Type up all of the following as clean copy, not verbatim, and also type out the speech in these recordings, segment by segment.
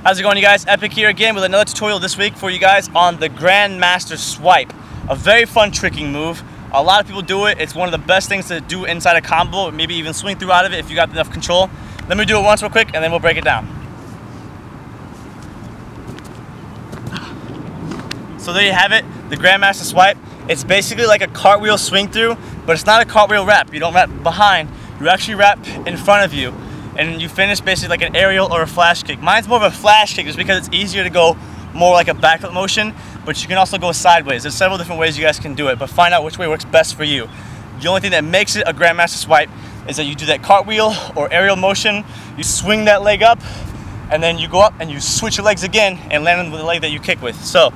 How's it going, you guys? Epic here again with another tutorial this week for you guys on the Grandmaster Swipe. A very fun tricking move. A lot of people do it. It's one of the best things to do inside a combo, maybe even swing through out of it if you got enough control. Let me do it once real quick and then we'll break it down. So there you have it, the Grandmaster Swipe. It's basically like a cartwheel swing through, but it's not a cartwheel wrap. You don't wrap behind, you actually wrap in front of you. And you finish basically like an aerial or a flash kick. Mine's more of a flash kick just because it's easier to go more like a backflip motion, but you can also go sideways. There's several different ways you guys can do it, but find out which way works best for you. The only thing that makes it a Grandmaster Swipe is that you do that cartwheel or aerial motion, you swing that leg up, and then you go up and you switch your legs again and land on the leg that you kick with. So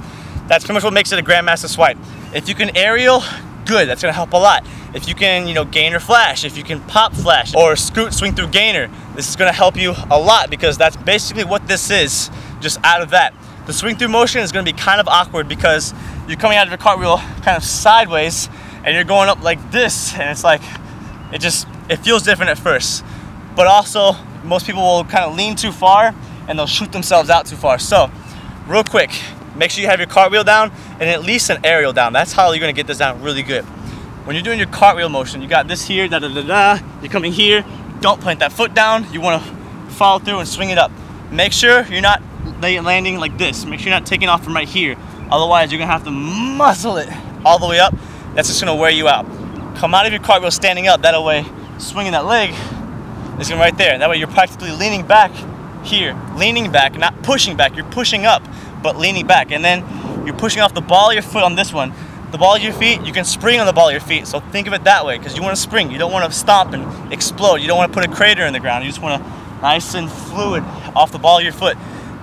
that's pretty much what makes it a Grandmaster Swipe. If you can aerial, good, that's gonna help a lot. If you can, gainer flash, if you can pop flash or scoot, swing through gainer, this is gonna help you a lot because that's basically what this is, just out of that. The swing through motion is gonna be kind of awkward because you're coming out of your cartwheel kind of sideways and you're going up like this, and it's like, it feels different at first. But also, most people will kind of lean too far and they'll shoot themselves out too far. So, real quick, make sure you have your cartwheel down and at least an aerial down. That's how you're gonna get this down really good. When you're doing your cartwheel motion, you got this here, da-da-da-da, you're coming here, don't plant that foot down, you wanna follow through and swing it up. Make sure you're not landing like this. Make sure you're not taking off from right here. Otherwise, you're gonna have to muscle it all the way up. That's just gonna wear you out. Come out of your cartwheel standing up, that way, swinging that leg is gonna right there. That way you're practically leaning back here. Leaning back, not pushing back, you're pushing up, but leaning back. And then you're pushing off the ball of your foot on this one. The ball of your feet, you can spring on the ball of your feet, so think of it that way, because you want to spring. You don't want to stomp and explode. You don't want to put a crater in the ground. You just want to nice and fluid off the ball of your foot.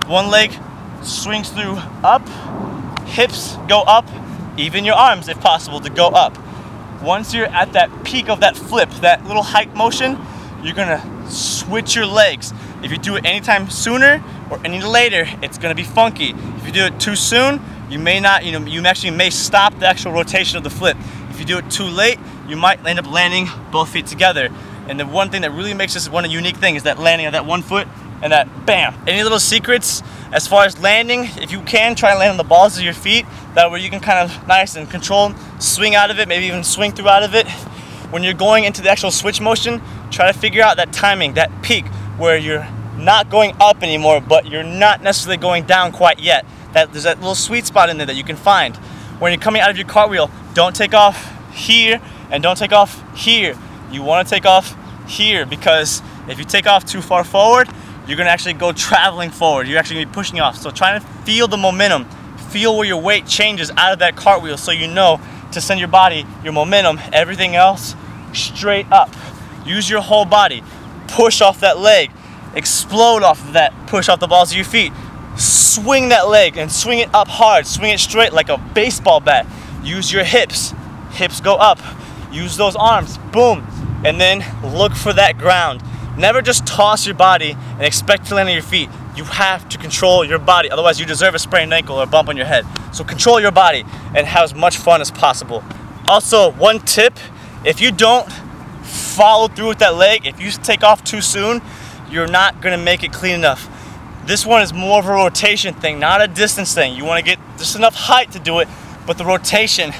One leg swings through up, hips go up, even your arms if possible to go up. Once you're at that peak of that flip, that little hike motion, you're going to switch your legs. If you do it anytime sooner or any later, it's going to be funky. If you do it too soon, you may not, you actually may stop the actual rotation of the flip. If you do it too late, you might end up landing both feet together. And the one thing that really makes this one a unique thing is that landing of that one foot and that bam. Any little secrets as far as landing? If you can, try and land on the balls of your feet. That way you can kind of nice and control, swing out of it, maybe even swing through out of it. When you're going into the actual switch motion, try to figure out that timing, that peak, where you're not going up anymore, but you're not necessarily going down quite yet. There's that little sweet spot in there that you can find. When you're coming out of your cartwheel, don't take off here and don't take off here. You want to take off here, because if you take off too far forward, you're going to actually go traveling forward. You're actually going to be pushing off. So try to feel the momentum. Feel where your weight changes out of that cartwheel so you know to send your body, your momentum, everything else straight up. Use your whole body. Push off that leg. Explode off of that. Push off the balls of your feet. Swing that leg and swing it up hard. Swing it straight like a baseball bat. Use your hips. Hips go up. Use those arms. Boom. And then look for that ground. Never just toss your body and expect to land on your feet. You have to control your body. Otherwise, you deserve a sprained ankle or a bump on your head. So control your body and have as much fun as possible. Also, one tip, if you don't follow through with that leg, if you take off too soon, you're not going to make it clean enough. This one is more of a rotation thing, not a distance thing. You want to get just enough height to do it, but the rotation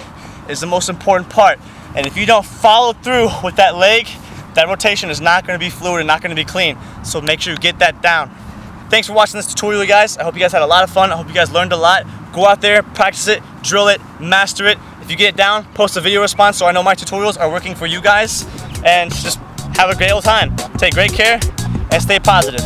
is the most important part. And if you don't follow through with that leg, that rotation is not going to be fluid and not going to be clean. So make sure you get that down. Thanks for watching this tutorial, guys. I hope you guys had a lot of fun. I hope you guys learned a lot. Go out there, practice it, drill it, master it. If you get it down, post a video response so I know my tutorials are working for you guys. And just have a great old time. Take great care and stay positive.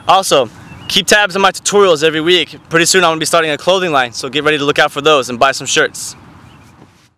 Also, keep tabs on my tutorials every week. Pretty soon I'm going to be starting a clothing line, so get ready to look out for those and buy some shirts.